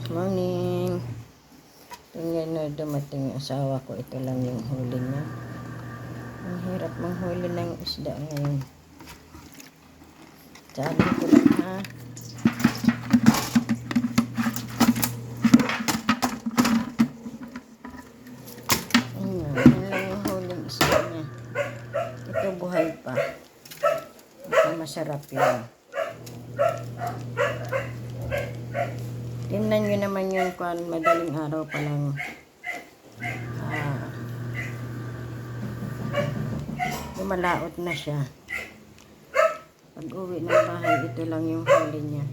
Morning. Tingnan na dumating yung asawa ko. Ito lang yung huli niya. Ang hirap manghuli ng isda ngayon. Sabi ko lang ha. Yan lang yung huling isda niya. Ito buhay pa. Ito masarap yan. Tingnan nyo naman yung madaling araw pa lang. Lumalaot na siya. Pag uwi ng bahay, ito lang yung huli niya.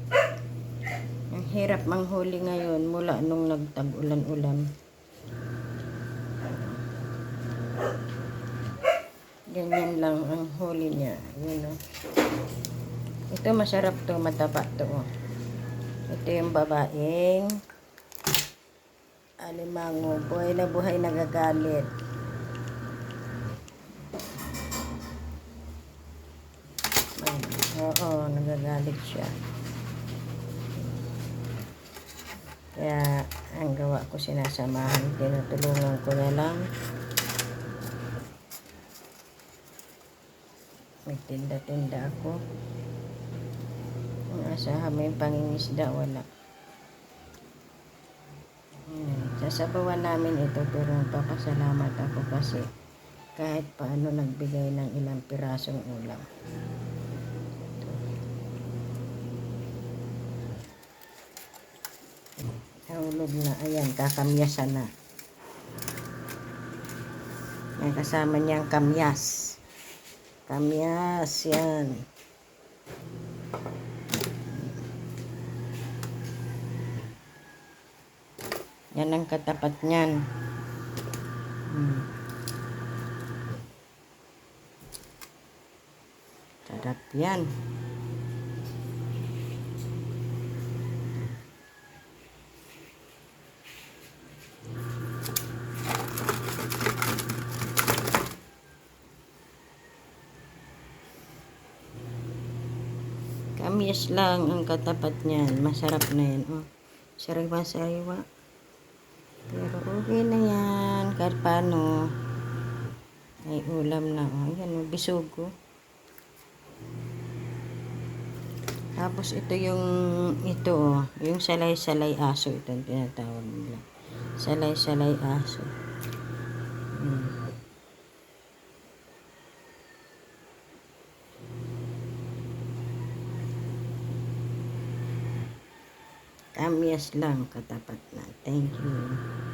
Ang hirap manghuli ngayon mula nung nagtag-ulan-ulan. Ganyan lang ang huli niya. Yun, oh. Ito masarap to, mataba to. Oh. Ito yung babaeng alimango. Buhay na nagagalit. Oo, nagagalit siya. Kaya ang gawa ko sinasamahan, tinutulungan ko na lang. May tinda-tinda ako. Ang asahan may pangingisda, wala. Sasabawan namin ito, pero papasalamat ako kasi kahit paano nagbigay ng ilang pirasong ulam. Nahulog na, ayan, kakamyasan na. May kasama niyang kamyas. Kamyas, yan. Yan ang katapat niyan. Sarap yan. Kamyas lang ang katapat niyan. Masarap na yan. Oh. Sariwa-sariwa. Pero okay na yan. Kahit paano. May ulam na. Oh. Yan, bisugo. Tapos ito yung, ito, oh. Yung salay-salay aso. Ito ang tinatawag nila. Salay-salay aso. Kamyas lang katapat na. Thank you.